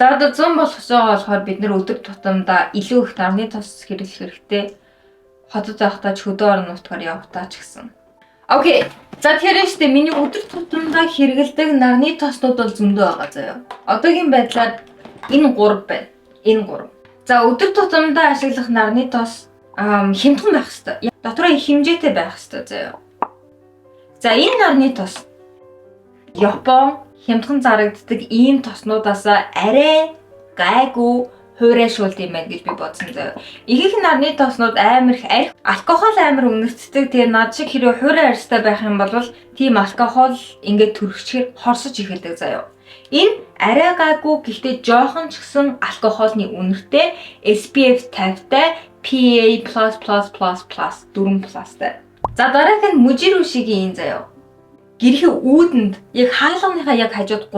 За одоо 100 болгож байгаа болохоор бид нэр өдөр тутамдаа илүү их нарны тос хэрэглэх хэрэгтэй. Хотод байхдаа ч хөдөө орон нутгаар явхдаа ч гэсэн. Окей. За тэгэхээр штэ миний өдөр тутамдаа хэрэглэдэг нарны тоснууд бол зөндөө байгаа заяа. Одоогийн байдлаар энэ 3 байна. Энэ 3. За өдөр тутамдаа ашиглах нарны тос хямдхан байх хэрэгтэй. Дотроо их хэмжээтэй байх хэрэгтэй заяа. За энэ нарны тос Япон хямдхан зарагддаг ийм тоснуудаас арай гайгүй хуурайшуулт юм байна гэж би бодсон заяа. Ихэнх нарны тоснууд амар их алкогол амар үнэртдэг. Тэгээ над шиг хэрэг хуурай арьстай байх юм бол тийм алкогол ингээд төрөгчхөр хорсож эхэлдэг заяа. Энэ арай гайгүй гэхдээ жоохон ч гэсэн алкоголны үнэртэй SPF 50-тай PA++++++++++++++++++++++++++++++++++++++++++++++++++++++++++++++++++++++++++++++++ За дараагийнх нь мужирушигийн энэ заяа. Гэрхи үүдэнд яг хаалганыхаа яг хажууд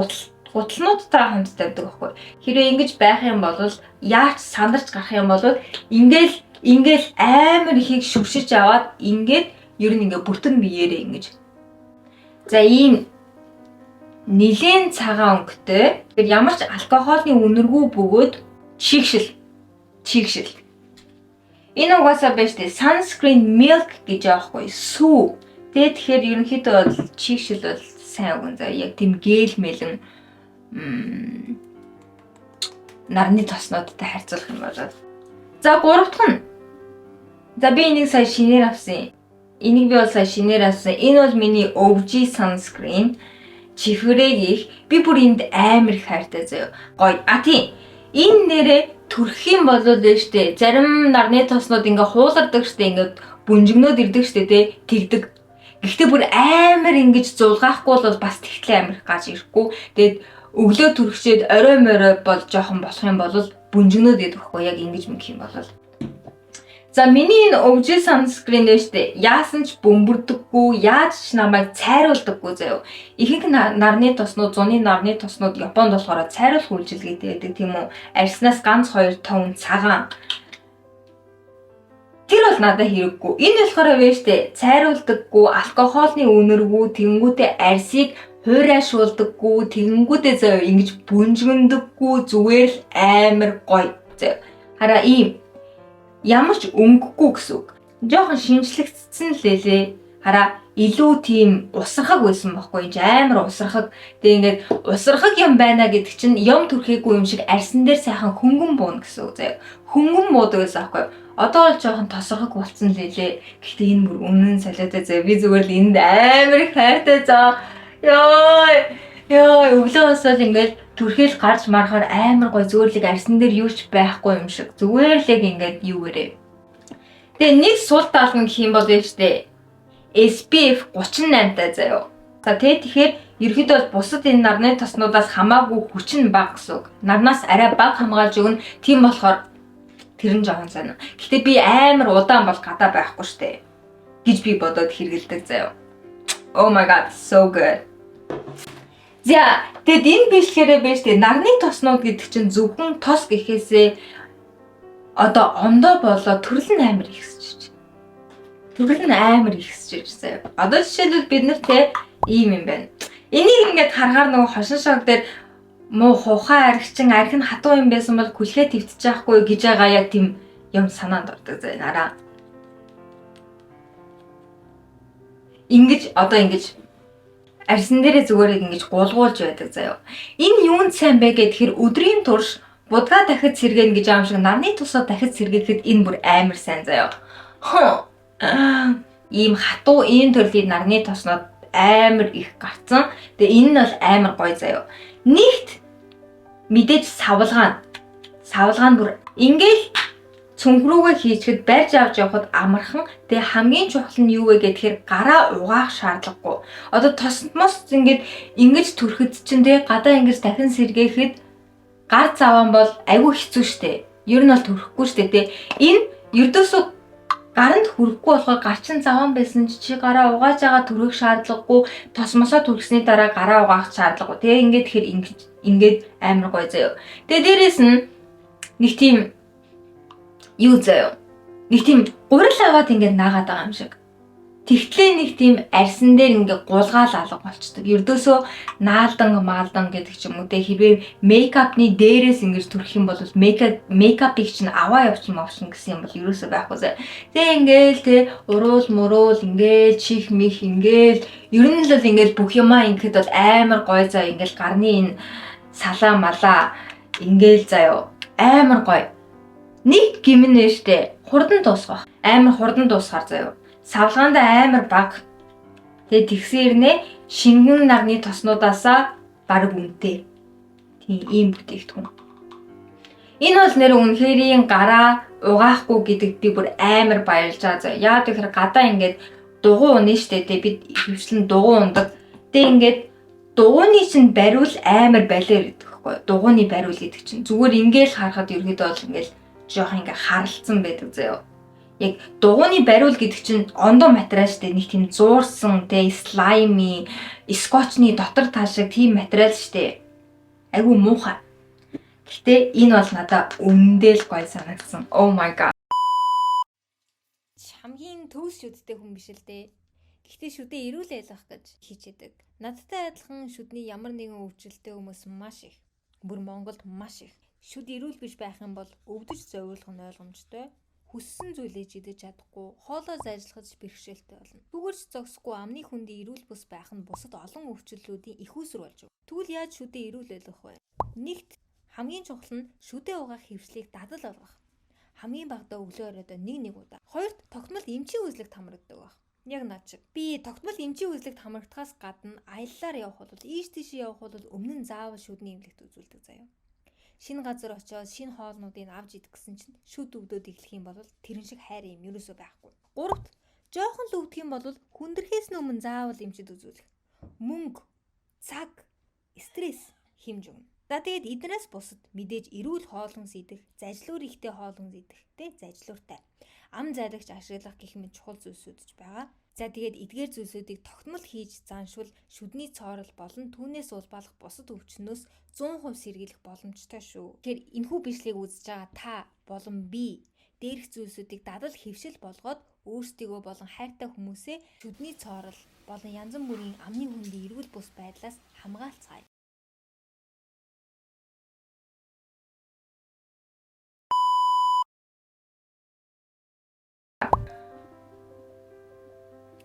гутлнуудтай хамт тавьдаг байхгүй. Хэрвээ ингэж байх юм бол яач сандарч гарах юм бол ингээл амар ихийг шүвшиж аваад ингээд ер нь ингээ бүтэн биеэрээ ингэж. За ийм нилийн цагаан өнгөтэй ямар ч алкоголны үнэргүй бөгөөд чигшил. Энэ угаасаа байж тээ sunscreen milk гэж аахгүй сүү. Тэгэхээр ерөнхийдөө бол чигшил бол сайн үгэн заа. Яг тийм гээл мэлэн нарны тоснуудтай харьцуулах юм бол. За гурав дахь нь. За би энийг сая шинээр авсан. Энийг би бол сая шинээр авсан. Энэ бол миний OG sunscreen. Чихвэрээ би бүр энд амар их хайртай заяа. Гоё. Тийм. Энэ нэрээ төрөх юм бол штэ зарим нарны тоснууд ингээ хуулардаг штэ ингээ бүнжигнөөд ирдэг штэ тэгдэг. Гэхдээ бүр амар ингэж зулгаахгүй бол бас тэгтлээ амар их гаж ирэхгүй. Тэгээд өглөө төрөгчөөд орой морой бол жоохон болох юм бол бүнжигнөөд идэх байхгүй яг ингэж мөнгө юм бол. За миний энэ OG sunscreen нэштэй яасан ч бөмбөрдөггүй, яаж ч намайг цайруулдаггүй заяа. Ихэнх нарны тоснууд, зуны нарны тоснууд Японд болохоор цайруулах үйлчилгээтэй байдаг тийм үү? Арьснаас ганц 2 тонн цагаан. Тэр бол надад хэрэггүй. Энэ болохоор вэштэй цайруулдаггүй, алкоголны үнэргүй, тэнгүүтээ арьсыг хуурайшуулдаггүй, тэнгүүтээ заяа ингэж бүнжгэндэггүй, зүгээр л амар гоё. Заяа. Хараа ийм ямар ч өнгөхгүй гэсэн үг. Жохон шинжлэгдсэн л лээ. Хараа илүү тийм усрахаг байсан байхгүй юм. Амар усрахаг. Тэгээ ингээд усрахаг юм байна гэдэг чинь юм төрхийгүй юм шиг арьсан дээр сайхан хөнгөн бууна гэсэн үг заяа. Хөнгөн буудаг гэсэн аахгүй. Одоо бол жоохон тосрохог болцсон л лээ. Гэхдээ энэ бүр үнэн солиотой заяа. Би зүгээр л энд амар их хайртай заа. Ёо өглөөс л ингээд төрхөөл гарч марахаар амар гой зөөрлөг арьсан дээр юу ч байхгүй юм шиг. Зүгээр л яг ингээд юу гэрээ. Тэгээ нэг сул талх нь гэх юм бол штэ SPF 38-тай заяа. За тэгэхээр ерөөдөө бол бусад энэ нарны тоснуудаас хамаагүй хүч нь бага гэсэн үг. Нарнаас арай бага хамгаалж өгнө. Тийм болохоор тэр нь жоохон сайн. Гэхдээ би амар удаан бол гадаа байхгүй штэ гэж би бодоод хэрэгэлдэг заяа. Oh my god, so good. За тэгэд энэ бичлэгээрээ байж тээ нарны тоснууд гэдэг чинь зөвхөн тос гэхээсээ одоо ондоо болоо төрөл нь амар ихсэж. Заяа. Одоо жишээлбэл бид нар те ийм юм байна. Энийг ингээд харахаар нөгөө хошин шог дээр муу хухаа аригчин арх нь хатуу юм байсан бол күлхээ твтчих яахгүй гэж байгаа яг тийм юм санаанд ордог заяа нараа. Ингэж арьсан дээрээ зүгээр ингэж гулгуулж байдаг заяа. Энэ юунд сайн бэ гэхээр өдрийн турш будгаа дахид сэргэн гэж аим шиг нарны тусаа дахид сэргээхэд энэ бүр амар сайн заяа. Ийм хатуу энэ төрлийн нарны тоснууд амар их гарцсан. Тэгээ энэ нь бол амар гоё заяа. Нэгт мэдээж савлгаан бүр ингээл цүнхрүүгээ хийчихэд барьж авч явахад амархан. Тэгээ хамгийн чухал нь юу вэ гэхээр гараа угаах шаардлагагүй. Одоо тосмос ингэж төрөхөд чинь тэгээ гадаа ингэж дахин сэргээхэд гар заван бол айгүй хэцүү шттэ. Ер нь бол төрөхгүй шттэ тэ. Энэ ердөөсөө гаранд хүрэхгүй болохоор гарчин заван байсан чи гараа угааж байгаа төрөх шаардлагагүй. Тосмосоо төрсний дараа гараа угаах шаардлагагүй. Тэгээ ингээд амар гоё заяа. Тэгээ дээрэс нь нэг тийм юу заяа. Нэг тийм гурил аваад ингээд наагаад байгаа юм шиг. тэгтлээ нэг тийм арьсан дээр ингээ гулгаал алга болчдөг. Ердөөсөө наалдан гэдэг ч юм уу те хэрвээ мейкапны дээрээс ингэж төрөх юм бол мейкапыг чинь аваа явуулсан гэсэн юм бол ерөөсөө байхгүй зэ. Тэгээ ингээл те уруул ингээл чих мих ингээл ер нь л ингээл бүх юмаа ингээд бол амар гоё заа ингээл гарны энэ салаа малаа ингээл заяо амар гоё. Нэг гимнэ штэ хурдан дуусгах. Амар хурдан дуусгаар заяо. Савлгаанда амар баг. Тэгээ тэгсэрнэ шингэн нарны тоснуудаасаа баг үнэтэй. Тийм ийм бүтээгдэхүүн. Энэ бол нэр үнэхэрийн гараа угаахгүй гэдэгт би бүр амар баярлж байгаа заяа. Яагаад гэхээр гадаа ингээд дугуй унаа штэ те бид хөвчлэн дугуй ундаг. Тэгээ ингээд дугуйны чинь бариул амар балиар гэдэг хэвгүй. Дугуйны бариул гэдэг чинь зүгээр ингээл харахад ерөөдөө бол ингээл жоох ингээ харалцсан байдаг заяа. Яг дугуйны бариул гэдэг чинь ондоо материал штэ нэг тийм зуурсан те слайми скотчны дотор таашиг тийм материал штэ. Айгу муухай. Гэтэ энэ бол надад үнэндээ л гоё санагдсан. Oh my god. Хамгийн төвс шүдтэй хүн биш л дээ. Гэхдээ шүдээ эрүүл айлгах гэж хичээдэг. Надтай адилхан шүдний ямар нэгэн өвчлөлтэй хүмүүс маш их. Бүр Монголд маш их. Шүд эрүүл биш байх юм бол өвдөж зовиулах нь ойлгомжтой. Хүссэн зүйлээ идэж чадахгүй, хоолой зайлшгаж бэрхшээлтэй болно. Түгэрч зогсохгүй амны хүндийн эрүүл бус байх нь бусад олон өвчлөлүүдийн их үүсвэр болж байна. Тэгвэл яаж шүдээ эрүүл айлгах вэ? Нэгт хамгийн чухал нь шүдээ угаах хөвшлийг дадал болгох. Хамгийн багадаа өглөө оройдоо нэг удаа. Хоёрт тогтмол эмчийн үзлэгт хамрагддаг байх. Яг наад шиг. Би тогтмол эмчийн үзлэгт хамрагдахаас гадна аяллаар явах бол ийш тийш явах бол өмнө нь заавал шүдний эмнэлэгт үзүүлдэг заяа. Шинэ газар очиод шинэ хоолнуудыг авч идэх гэсэн чинь шүд өвдөд эхлэх юм бол тэрэн шиг хайр юм ерөөсөө байхгүй. Гуравт жоохон л өвдөх юм бол хүндрэхээс өмнө заавал эмчид үзүүлэх. Мөнгө, цаг, стресс хэмж өгнө. За тэгээд эднээс бусад мэдээж эрүүл хоолгон идэх, зажлуур ихтэй хоолгон идэхтэй зажлууртай. Ам зайлагч ашиглах гэх мэт чухал зүйлсүүд ч байгаа. За тэгээд эдгээр зүйлсүүдийг тогтмол хийж зааншвал шүдний цоорол болон түүнээс улбалах бусад өвчнөөс 100% сэргийлэх боломжтой шүү. Тэгэхээр энэхүү бичлэгийг үзэж байгаа та болон би дээрх зүйлсүүдийг дадал хэвшил болгоод өөрсдийгөө болон хайртай хүмүүсээ шүдний цоорол болон янз бүрийн амны хүндийн эрүүл бус байдлаас хамгаалцгаая.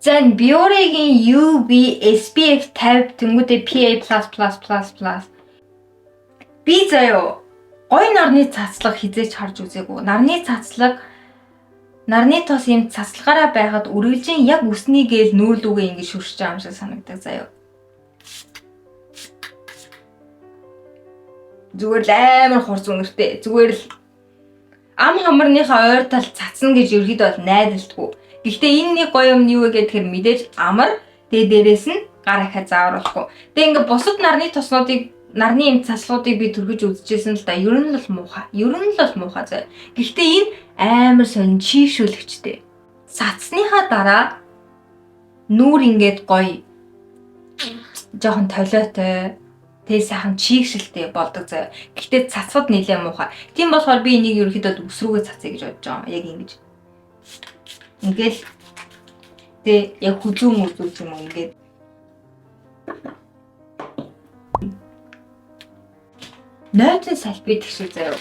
За Bioreгийн UV SPF 50 тэнгүүдээ PA+++++. Би заяо гой нарны цацлаг хизээч харж үзээгүй. Нарны цацлаг нарны тос юм цацлагаараа байхад үргэлжийн яг үсний гээл нүүрлүүгээ ингэ шүршиж байгаа юм шиг санагдаг заяо. Зүгээр л амар хурц өнгөртэй. Зүгээр л ам хамарныхаа ойр тал цацна гэж ерөөдөө бол найдалдаггүй. Гэхдээ энэ нэг гоё юм юу вэ гэхээр мэдээж амар дээрээс нь гар ахаа заавруулахгүй. Тэгээ ингээ бусад нарны тоснуудыг нарны юм цацлуудыг би төргөж үзчихсэн л да. Ер нь л муухай. Заа. Гэхдээ энэ амар сонин чийгшүүлэгчтэй. Цацсныхаа дараа нүүр ингээд гоё жоохон толиотой тэг сайхан чийгшэлтэй болдог заа. Гэхдээ цацвад нэлээ муухай. Тийм болохоор би энийг ерөөхдөө өсрүүгээ цацъя гэж бодож байгаа. Яг ингэж. Ингээл тэг яг хүзүүн юм ингээд нойтон салбид гэх шиг заяа.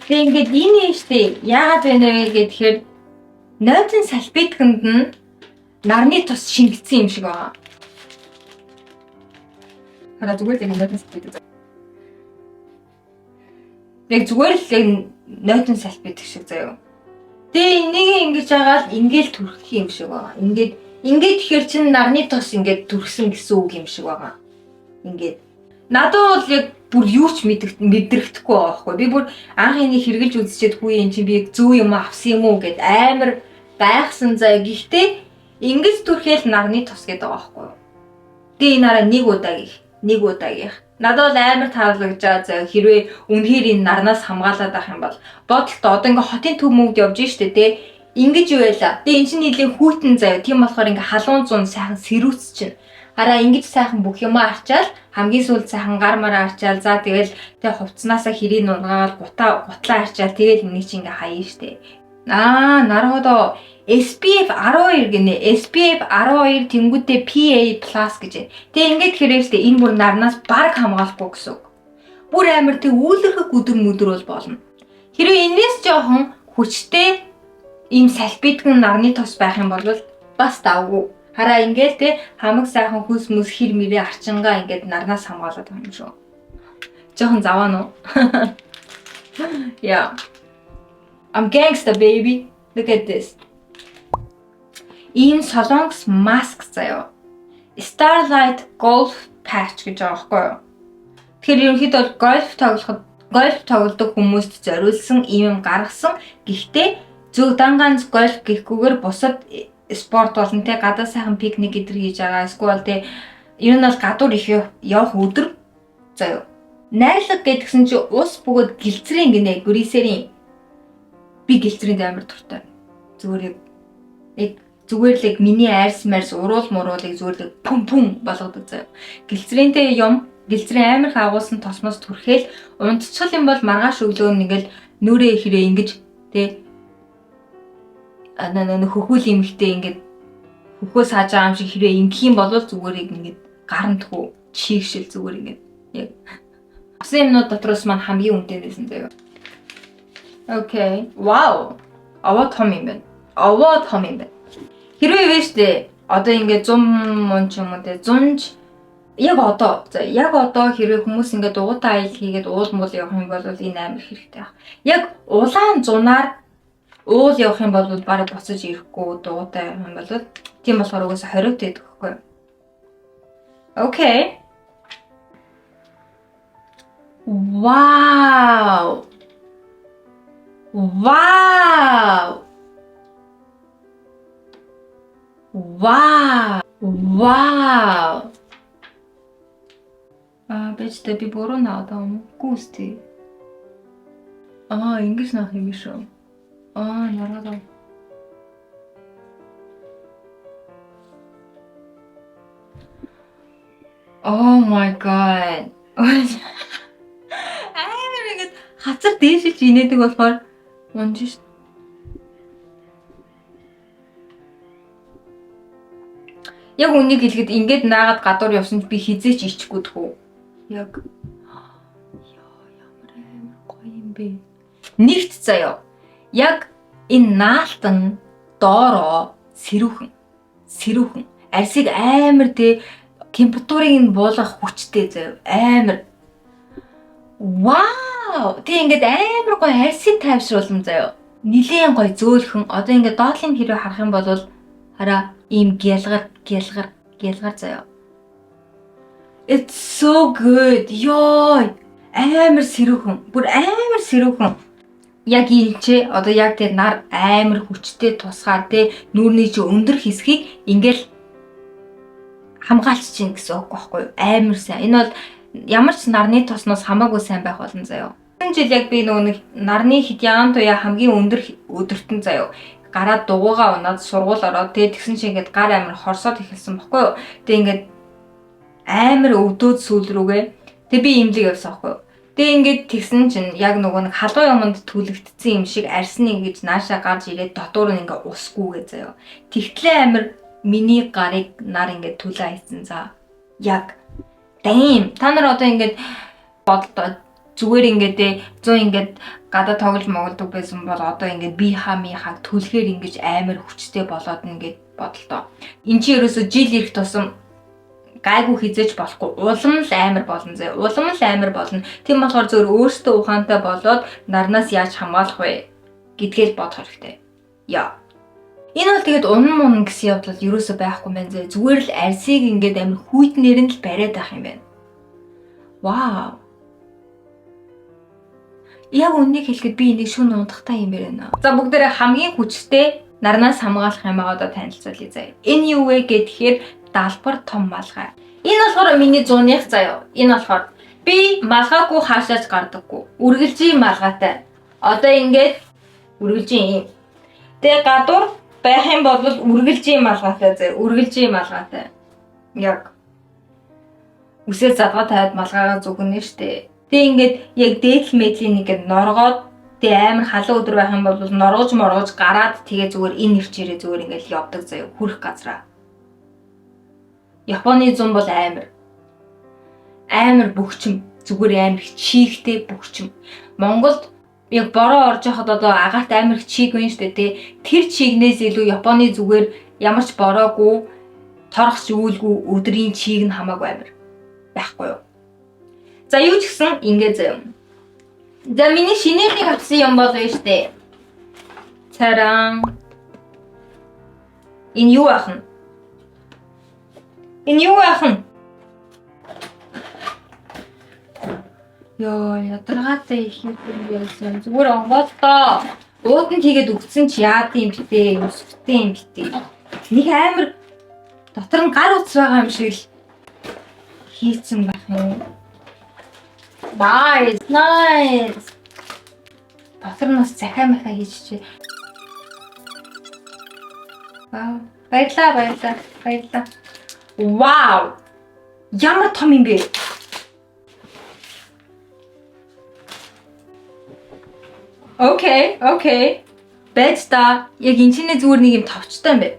Тэг ингээд энэ штэ яагаад вэ нэ гэхээр нойтон салбидгэнд нь нарны тос шингэсэн юм шиг байгаа. Хараа зүгээр л нойтон салбид. Яг зүгээр л нойтон салбид гэх шиг заяа. Тэгээ энийг ингэж агаад ингээл түрхэх юм шиг байгаа. Ингээд тэгэхээр чин нарны тос ингээд түрхсэн гэсэн үг юм шиг байгаа. Ингээд надад бол яг бүр юу ч мэдрэхдэггүй байхгүй. Би бүр анх энийг хэрглэж үзчихэд хүү юм чи би зүү юм авсан юм уу гэд амар гайхсан заа. Гэхдээ ингэж түрхээл нарны тос гэдэг байгаа байхгүй. Тэгээ энэ араа нэг удаа гих. Надад бол амар таалагдж байгаа заа. Хэрвээ үнэхээр энэ нарнаас хамгаалаад байх юм бол бодолтой одоо ингээ хотын төв мөнгөд явж штэ те. Ингэж юу байла. Тэгээ эн чинь нийлээ хүйтэн заяа. Тийм болохоор ингээ халуун зун сайхан сэрүүц чинь. Хараа ингэж сайхан бүх юм арчаал хамгийн сүүлд сайхан гар мараа арчаал за тэгэл тэг хувцснаасаа хэрийг нунгаал гутлаа арчаал тэгэл энийг чи ингээ хаяа штэ. наруhodо SPF 12 гинэ. SPF 12 тэнгүүтээ PA+ гэж. Тэгээ ингээд хэрэгстэй энэ бүр нарнаас баг хамгаалахгүй гэсэн үг. Бүр амар тэг үүлэрхэг өдөр мөдөр бол болно. Хэрвээ энэс жоохон хүчтэй ийм салбидган нарны тос байх юм бол бас давгүй. Хараа ингээд те хамаг сайхан хүс мүс хэр мэрээ арчингаа ингээд нарнаас хамгаалаад байгаа юм шүү. Жоохон заваа нуу. Yeah. I'm gangsta baby. Look at this. Ийм солонгос маск заяа. Starlight Golf Patch гэж байгаа байхгүй юу? Тэгэхээр ерөнхийдөө гольф тоглодог хүмүүст зориулсан ийм гаргасан. Гэхдээ зөв дангаанц гольф гэхгүйгээр бусад спорт болон те гадаа сайхан пикник гэдэр хийж байгаа. Эсвэл те ер нь бол гадуур их явах өдөр заяа. Найрлага гэдгсэн чи ус бөгөөд гэлцрийн гинэ грисерийн. Би гэлцрийн амар дуртай. Зүгээр л миний айрс марс уруул муруулыг зүгээр л пүм болгодог заяа. Гэлцрийнтэй юм гэлцрийн амар хаагуулсан тосмос түрхээл унтчихл юм бол маргааш өглөө нэгэл нүрээ хэрэг ингэж те хөхүүл имхтэй ингээд хөхөө сааж байгаа юм шиг хэрэг ингэх юм бол зүгээр ингээд гарантгүй чигшил зүгээр ингээд яг асан юмнууд дотроос маань хамгийн үнэтэй байсан заяа. Окей. Вау. Аваа том юм байна. Хэрвээ вэштэй одоо ингээд 100 мөн ч юм уу те 100 яг одоо хэрвээ хүмүүс ингээд угуутай аялал хийгээд уул муул явах юм бол энэ амар хэрэгтэй баг. Яг улаан зунаар уул явах юм бол бараг буцаж ирэхгүй дуутай юм бол тийм болохоор угаасаа 20-т идэх гэхгүй. Окей. Вау. Бэжтэй би буруу наадам. Гүсти. Ингэж наах юм шүү. Нарадаа. Oh my god. Ингэж хацар дээшилж инээдэг болохоор унж ш. Яг үнийг хэлэхэд ингээд наагаад гадуур явсан ч би хизээч ичхгүй дөхөө. Яг ямар гоё юм бэ. Нэгт заяа. Яг энэ наалтан доороо сэрүүхэн арсыг амар те температурыг нь буулгах хүчтэй заяа. Амар. Вау! Тэг ингээд амар гоё арсыг тайвшруулсан заяа. Нилийн гоё зөөлхөн. Одоо ингээд доотлын хэрэг харах юм бол хараа ийм гялгар заяа. It's so good. Ёй. Амар сэрүүхэн. Яг ийм ч одоо яг тэр нар амар хүчтэй тусгаар те нүүрний чи өндөр хэсгийг ингээл хамгаалж чинь гэсэн үг байхгүй юу? Амар сайн. Энэ бол ямар ч нарны тосноос хамаагүй сайн байх болно заяа. Энэ жил яг би нөгөө нарны хидяан туяа хамгийн өндөр өдөртөн заяа. Гараад дугуйгаа унаад сургууль ороод тэгсэн чи ингээд гар амар хорсоод эхэлсэн баггүй юу. Тэг ингээд амар өвдөөд сүүл рүүгээ. Тэг би имлэг явсан баггүй юу. Тэг ингээд тэгсэн чинь яг нөгөө нэг халуун юмд түлэгдсэн юм шиг арсны ингэж наашаа гарч ирээд дотор нь ингээд усгүйгээ заяа. Тэгтлээ амар миний гарыг нар ингээд түлээ хийсэн за. Яг дэм та нар одоо ингээд бодлоо зүгээр ингээд 100 ингээд гадаа тоглож моголдог байсан бол одоо ингээд би хамийнхаг түлхээр ингэж амар хүчтэй болоод ингээд бодлоо. Энд чи ерөөсө жил ирэх тусам гайгүй хизээж болохгүй улам л амар болно зэ. Улам л амар болно. Тийм болохоор зөвөр өөртөө ухаантай болоод нарнаас яаж хамгаалах вэ гэдгээл бодох хэрэгтэй. Яа. Энэ бол тэгээд унан гэсэн явдал ерөөсө байхгүй мэн зэ. Зүгээр л арсыг ингээд амар хүйтнэр нь л бариад байх юм байна. Вау. Яг үннийг хэлэхэд би энийг шүн унтахтай юм байна. За бүгдээрээ хамгийн хүчтэй нарнаас хамгаалах юм аа одоо танилцуулъя заяа. Энэ юу вэ гэхээр далбар том малгай. Энэ болохоор миний 100-ных заяа. Энэ болохоор би малгайгүй хаашаач гардаггүй. Үргэлжийн малгайтай. Одоо ингээд үргэлжийн юм. Тэгээ гадуур байх юм бол үргэлжийн малгайтай заяа. Үргэлжийн малгайтай. Яг үсээ задгаа тавиад малгайгаа зүгнэ штэ. Тэг ингээд яг дээдл мэдлийн нэгэд норгоод Тэгээ амар халуун өдөр байх юм бол норгож гараад тэгээ зүгээр энэ ирчээрээ зүгээр ингээл явдаг заяа хүрх газараа. Японы зам бол амар бөхчм, зүгээр амар чийгтэй бөхчм. Монголд яг бороо орж яхад одоо агаат амар чийг байна штэ тий. Тэр чигнээс илүү Японы зүгээр ямар ч бороогүй, торгоч үүлгүй өдрийн чийг нь хамаагүй амар байхгүй юу. За юу ч гэсэн ингэ заяа. За миний шинэний авсан юм бол байна штэ. Царан. Энэ юу ахна? Ёо, ядаргаатай их юм байсан. Зүгээр онгоолтоо. Ууд нь тэгээд өгсөн чи яад юм битээ, өсвтэй юм битээ. Нэг амар дотор нь гар утас байгаа юм шиг л хийцэн байх юм. Nice. Дотор нь бас захаа махаа хийчихээ. Вау. Баярлаа. Вау. Ямар том юм бэ? Окей. Байж та. Яг энэ чиний зүгээр нэг юм товчтой юм бэ.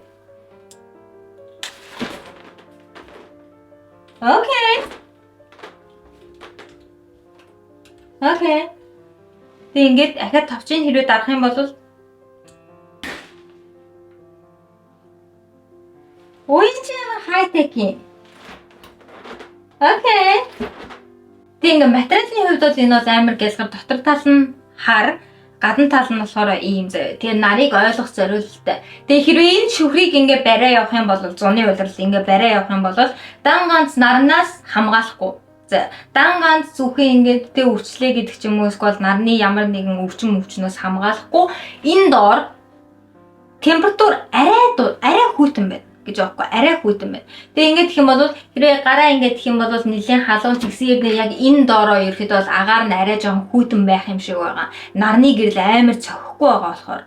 Окей. Тэг ингээд ахаад товчийн хэрвээ дарах юм бол ой чи хайтек юм. Окей. Тэг ингээд материалын хувьд бол энэ бол амар гэлгэр дотор тал нь хар, гадна тал нь болохоор ийм заяа. Тэгээ нарыг ойлгох зориулттай. Тэгээ хэрвээ энэ шүхрийг ингээ бариа явах юм бол зуны улирал ингээ бариа явах юм бол дан ганц нарнаас хамгаалахгүй. За дан ганц зүхэн ингээ тэ үрчлээ гэдэг ч юм уу эсвэл нарны ямар нэгэн өвчнөөс хамгаалахгүй энэ доор температур арай хүйтэн байна гэж аахгүй арай хүйтэн байна. Тэгээ ингээд гэх юм бол хэрвээ гараа ингээд гэх юм бол нэлийн халуун тэгсэн яг энэ доороо ерөөд бол агаар нь арай жоохон хүйтэн байх юм шиг байгаа. Нарны гэрэл амар цохихгүй байгаа болохоор.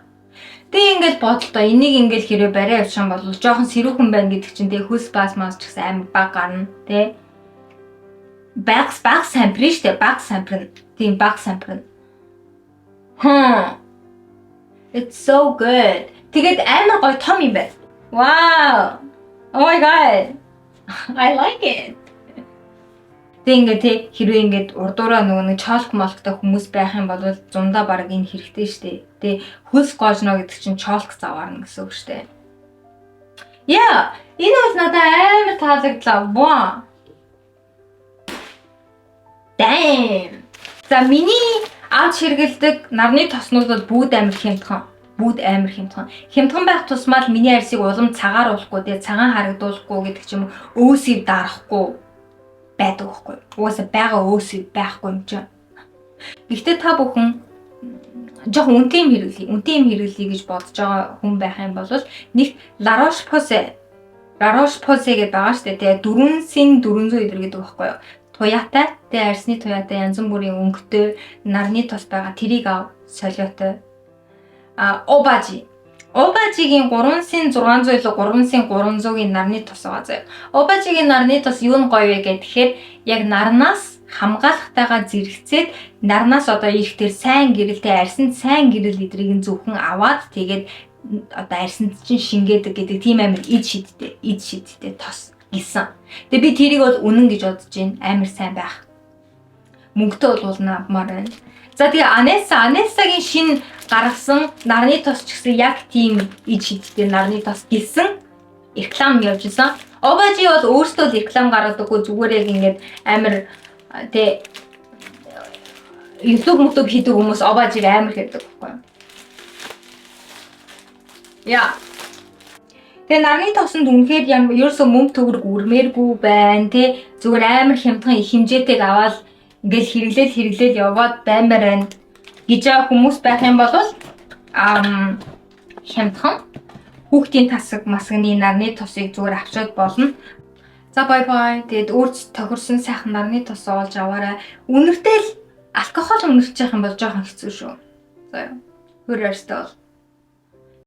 Тэгээ ингээд бодлоо энийг ингээд хэрвээ бариа явуулсан бол жоохон сэрүүхэн байна гэдэг чинь тэгээ хөлс басмаас ч гэсэн амар баг гарна тий. Баг сампрын штэ баг сампрын. Тийм баг сампрын. It's so good. Тэгээд амар гоё том юм байна. Wow! Oh my god! I like it! Тэг хэрвээ ингээд урдуураа нөгөө нэг чоолк молктой хүмүүс байх юм бол зундаа баг энэ хэрэгтэй штэ. Тэг хөлс гоожно гэдэг чинь чоолк заваарна гэсэн үг штэ. Яа! Энэ бол надад амар таалагдлаа. Wow! Damn! За миний авч хэрэгэлдэг нарны тоснууд бол бүгд амар хямдхан. Хямдхан байх тусмаа л миний арьсыг улам цагаар уулахгүй, тэгээ цагаан харагдуулахгүй гэдэг ч юм уу өөсөв дарахгүй байдаг байхгүй. Угаасаа байгаа өөсөв байхгүй юм чинь. Гэхдээ та бүхэн жоохон үнэтэй юм хэрэглэе гэж бодож байгаа хүн байх юм бол нэг La Roche-Posay гэдэг байгаа шүү дээ. Тэгээ 400 эдэр гэдэг байхгүй юу? Туяатай, тэгээ арьсны туяатай янз бүрийн өнгөтэй нарны тос байгаа. Тэрийг ав солиотой. Обажигийн 3600 илүү 3300-ийн нарны тос байгаа заяа. Обажигийн нарны тос юу нь гоё вэ гэхээр яг нарнаас хамгаалахтайгаа зэрэгцээд нарнаас одоо ирэхтэр сайн гэрэлтэй арьсанд сайн гэрэл эдрийг зөвхөн аваад тэгээд одоо арьсанд чинь шингээдэг гэдэг тийм амар ид шидтэй тос гисэн. Тэгээ би тэрийг бол үнэн гэж бодож байна. Амар сайн байх. Мөнгөтэй болуулна авмаар байна. За тэгээ Анессагийн шинэ гаргасан нарны тос ч гэсэн яг тийм ид шидтэй нарны тос гэлсэн реклам явж исэн. Обажи бол өөртөө реклам гаргадаггүй зүгээр яг ингээд амар тэ YouTube хийдэг хүмүүс Обажиг амар хийдэг байхгүй юу? Яа. Тэгээ нарны тосонд үнэхээр ерөөсөө мөнгө төгрөг үрмээргүй байна тий. Зүгээр амар хямдхан их хэмжээтэйг аваад ингээл хэрэглээл яваад баймаар байна гэж хүмүүс байх юм бол хямдхан хүүхдийн тасаг масгны нарны тосыг зүгээр авчаад болно. За бай. Тэгээд өөрч тохирсон сайхан нарны тос олж аваарай. Үнэртэй л алкогол үнэрч явах юм бол жоохон хэцүү шүү. За юу. Хөр арьстай бол